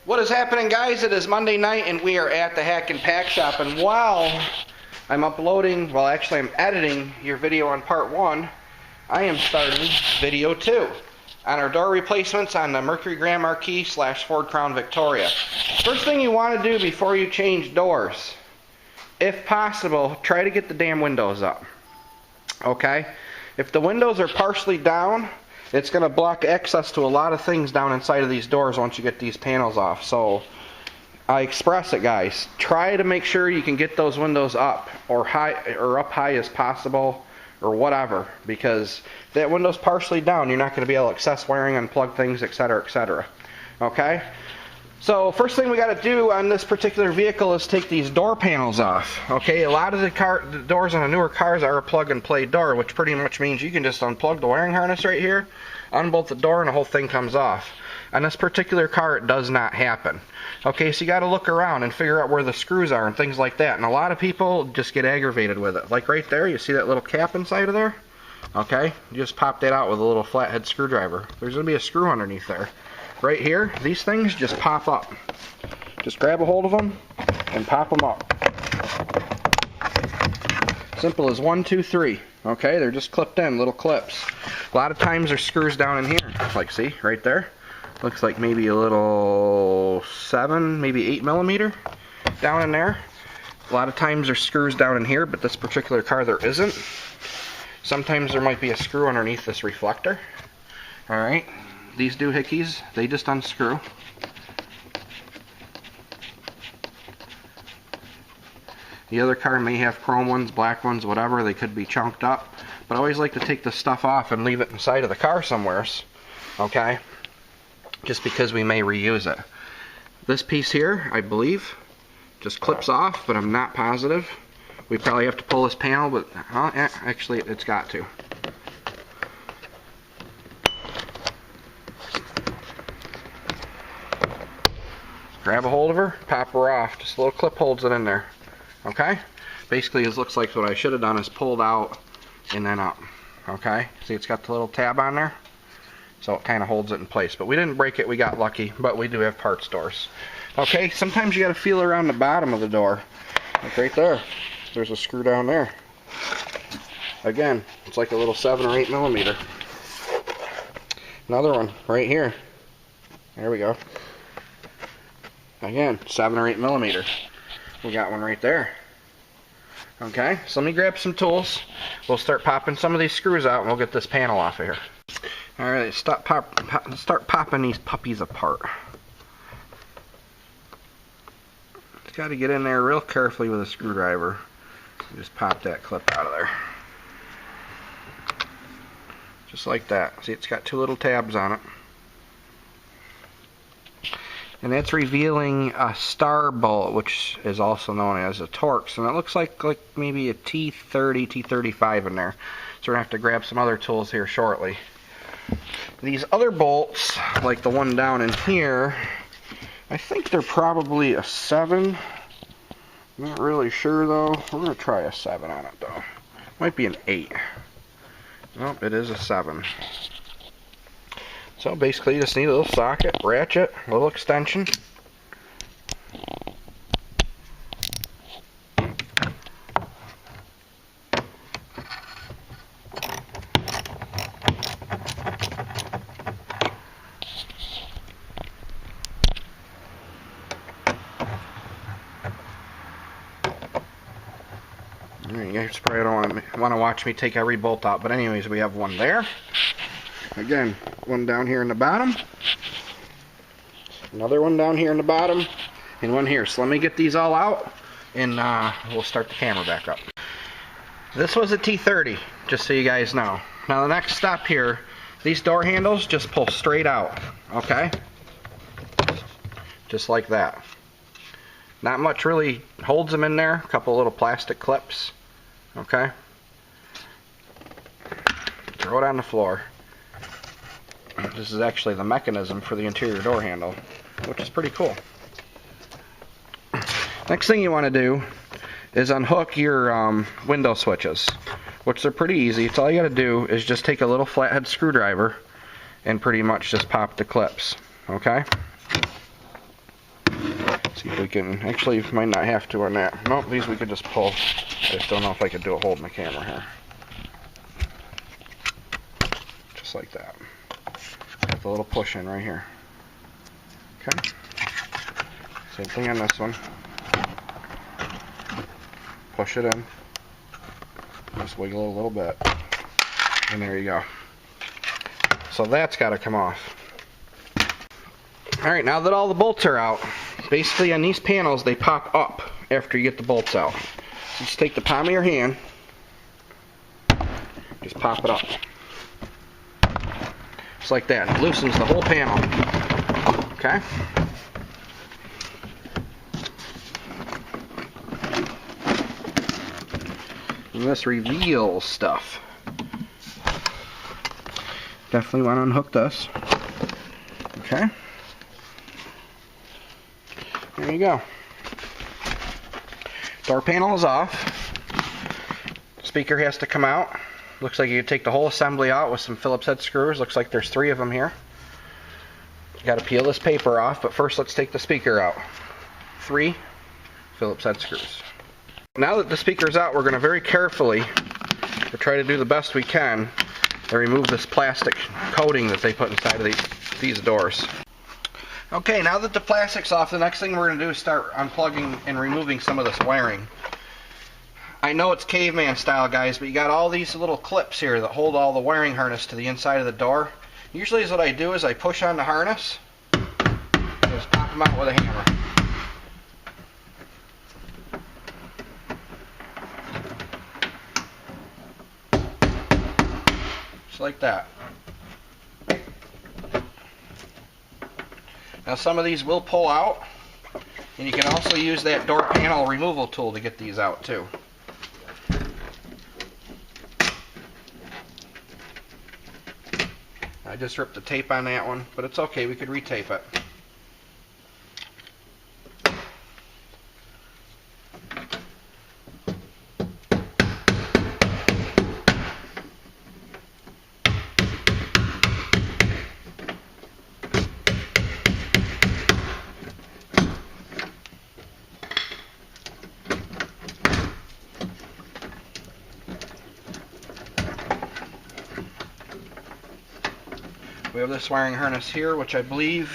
What is happening, guys? It is Monday night and we are at the Hack and Pack shop, and while I'm editing your video on part 1, I am starting video 2 on our door replacements on the Mercury Grand Marquis / Ford Crown Victoria. First thing you want to do before you change doors, if possible, try to get the damn windows up. Okay? If the windows are partially down, it's going to block access to a lot of things down inside of these doors once you get these panels off. So I express it, guys. Try to make sure you can get those windows up or up high as possible or whatever, because if that window's partially down, you're not going to be able to access wiring, unplug things, etc., etc. Okay? So first thing we got to do on this particular vehicle is take these door panels off. Okay, a lot of the doors on the newer cars are a plug and play door, which pretty much means you can just unplug the wiring harness right here, unbolt the door, and the whole thing comes off. On this particular car, it does not happen. Okay, so you got to look around and figure out where the screws are and things like that. And a lot of people just get aggravated with it. Like right there, you see that little cap inside of there? Okay, you just pop that out with a little flathead screwdriver. There's going to be a screw underneath there. Right here, these things just pop up. Just grab a hold of them and pop them up. Simple as 1, 2, 3. Okay, they're just clipped in, little clips. A lot of times there's screws down in here. Like, see, right there. Looks like maybe a little 7, maybe 8 millimeter down in there. A lot of times there's screws down in here, but this particular car there isn't. Sometimes there might be a screw underneath this reflector. Alright. These doohickeys, they just unscrew. The other car may have chrome ones, black ones, whatever. They could be chunked up. But I always like to take the stuff off and leave it inside of the car somewhere. Okay? Just because we may reuse it. This piece here, I believe, just clips off, but I'm not positive. We probably have to pull this panel, but actually it's got to. Grab a hold of her, pop her off. Just a little clip holds it in there. Okay? Basically, it looks like what I should have done is pulled out and then up. Okay? See, it's got the little tab on there? So it kind of holds it in place. But we didn't break it, we got lucky. But we do have parts doors. Okay? Sometimes you got to feel around the bottom of the door. Like right there. There's a screw down there. Again, it's like a little 7 or 8 millimeter. Another one right here. There we go. Again, 7 or 8 millimeter. We got one right there. Okay, so let me grab some tools. We'll start popping some of these screws out and we'll get this panel off of here. Alright, start popping these puppies apart. Just got to get in there real carefully with a screwdriver. Just pop that clip out of there. Just like that. See, it's got 2 little tabs on it. And that's revealing a star bolt, which is also known as a Torx. And it looks like maybe a T30, T35 in there. So we're going to have to grab some other tools here shortly. These other bolts, like the one down in here, I think they're probably a 7. Not really sure though. We're going to try a 7 on it though. Might be an 8. Nope, it is a 7. So basically you just need a little socket, ratchet, a little extension. You guys probably don't want to watch me take every bolt out, but anyways, we have one there. Again, one down here in the bottom, another one down here in the bottom, and one here. So let me get these all out, and we'll start the camera back up. This was a T30, just so you guys know. Now the next step here, these door handles just pull straight out, okay? Just like that. Not much really holds them in there, a couple little plastic clips, okay? Throw it on the floor. This is actually the mechanism for the interior door handle, which is pretty cool. Next thing you want to do is unhook your window switches, which are pretty easy. It's all you got to do is just take a little flathead screwdriver and pretty much just pop the clips, okay? See if we can, actually might not have to on that. Nope, these we could just pull. I just don't know if I could do it holding the camera here. Just like that. Got the little push in right here. Okay. Same thing on this one. Push it in. Just wiggle it a little bit. And there you go. So that's got to come off. Alright, now that all the bolts are out, basically on these panels they pop up after you get the bolts out. So just take the palm of your hand, just pop it up. Just like that. It loosens the whole panel. Okay? And this reveals stuff. Definitely want to unhook this. Okay? There you go. Door panel is off. Speaker has to come out. Looks like you could take the whole assembly out with some Phillips head screws. Looks like there's 3 of them here. You got to peel this paper off, but first let's take the speaker out. 3 Phillips head screws. Now that the speaker's out, we're going to very carefully try to do the best we can and remove this plastic coating that they put inside of these doors. Okay, now that the plastic's off, the next thing we're going to do is start unplugging and removing some of this wiring. I know it's caveman style, guys, but you got all these little clips here that hold all the wiring harness to the inside of the door. Usually what I do is I push on the harness and just pop them out with a hammer. Just like that. Now some of these will pull out, and you can also use that door panel removal tool to get these out too. I just ripped the tape on that one, but it's okay, we could retape it. We have this wiring harness here, which I believe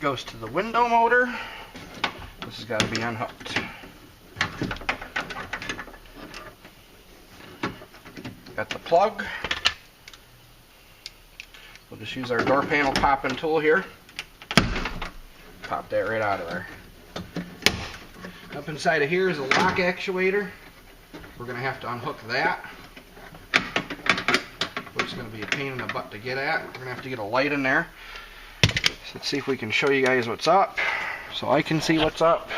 goes to the window motor. This has got to be unhooked. Got the plug. We'll just use our door panel popping tool here. Pop that right out of there. Up inside of here is a lock actuator. We're going to have to unhook that. It's going to be a pain in the butt to get at. We're going to have to get a light in there. So let's see if we can show you guys what's up, so I can see what's up.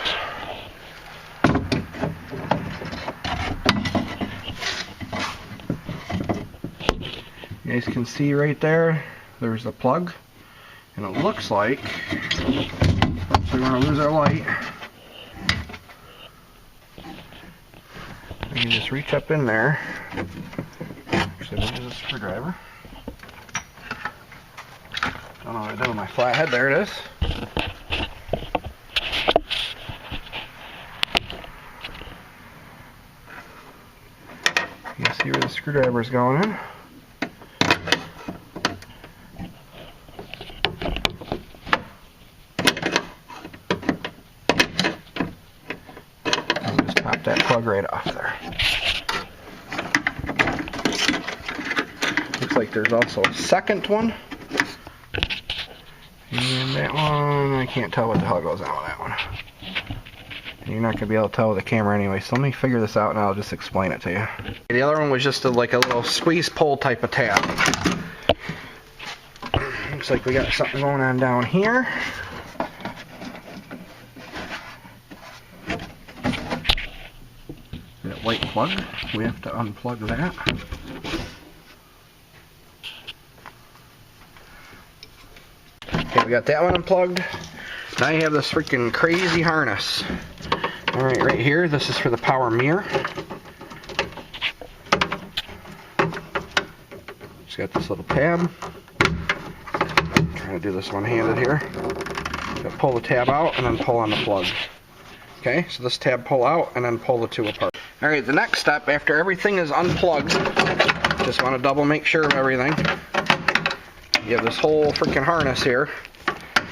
You guys can see right there, there's the plug, and it looks like, so we want to lose our light. We can just reach up in there. Actually, I'll use a screwdriver. Don't know what I did with my flathead. There it is. You can see where the screwdriver is going in. And just pop that plug right off there. Looks like there's also a second one. And that one, I can't tell what the hell goes on with that one. And you're not going to be able to tell with the camera anyway, so let me figure this out and I'll just explain it to you. The other one was just like a little squeeze pull type of tab. Looks like we got something going on down here. That white plug, we have to unplug that. Okay, we got that one unplugged. Now you have this freaking crazy harness. Alright, right here, this is for the power mirror. It's got this little tab. I'm trying to do this one-handed here. pull the tab out and then pull on the plug. Okay, so this tab pull out and then pull the two apart. Alright, the next step after everything is unplugged, just want to double make sure of everything. You have this whole freaking harness here,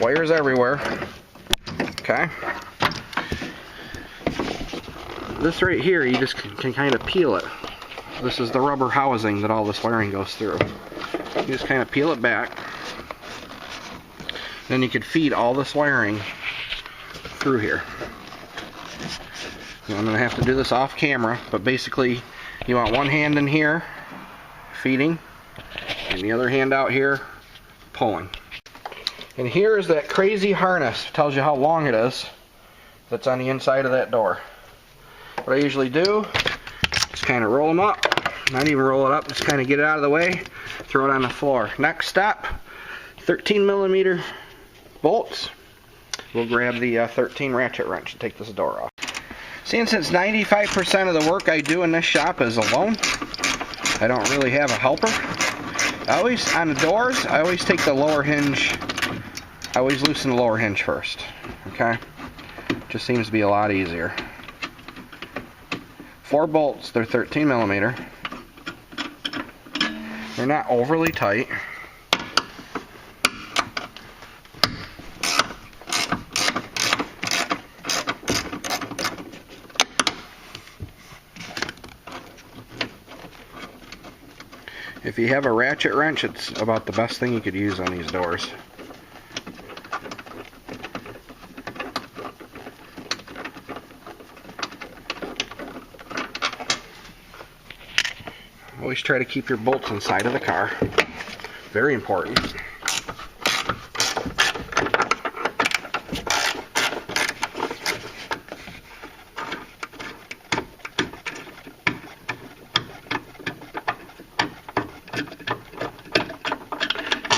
wires everywhere. Okay. This right here, you just can kind of peel it. This is the rubber housing that all this wiring goes through. You just kind of peel it back. Then you could feed all this wiring through here. I'm going to have to do this off camera, but basically you want one hand in here feeding and the other hand out here pulling. And here is that crazy harness, tells you how long it is, that's on the inside of that door. What I usually do, just kind of roll them up, not even roll it up, just kind of get it out of the way, throw it on the floor. Next step, 13mm bolts. We'll grab the 13 ratchet wrench and take this door off. Seeing since 95% of the work I do in this shop is alone, I don't really have a helper. On the doors, I always take the lower hinge, I always loosen the lower hinge first, okay? Just seems to be a lot easier. 4 bolts, they're 13mm. They're not overly tight. If you have a ratchet wrench, it's about the best thing you could use on these doors. Always try to keep your bolts inside of the car. Very important.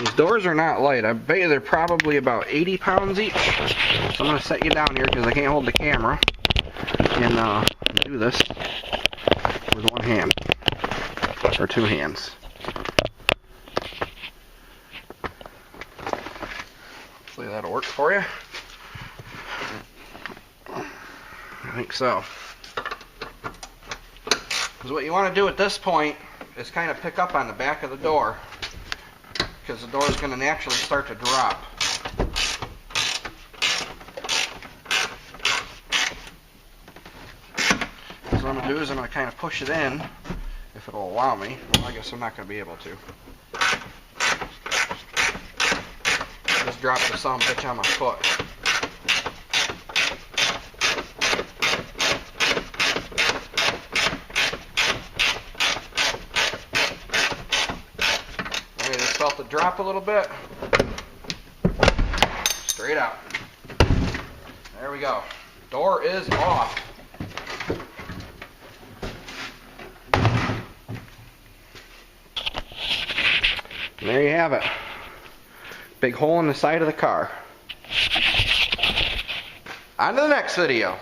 These doors are not light. I bet you they're probably about 80 pounds each. So I'm going to set you down here because I can't hold the camera and do this with one hand. Or 2 hands. Hopefully that'll work for you. I think so. Because what you want to do at this point is kind of pick up on the back of the door, because the door is going to naturally start to drop. So what I'm going to do is I'm going to kind of push it in, if it'll allow me. Well, I guess I'm not going to be able to. Just dropped the son of a bitch on my foot. Alright, just felt it drop a little bit. Straight out. There we go. Door is off. And there you have it. Big hole in the side of the car. On to the next video.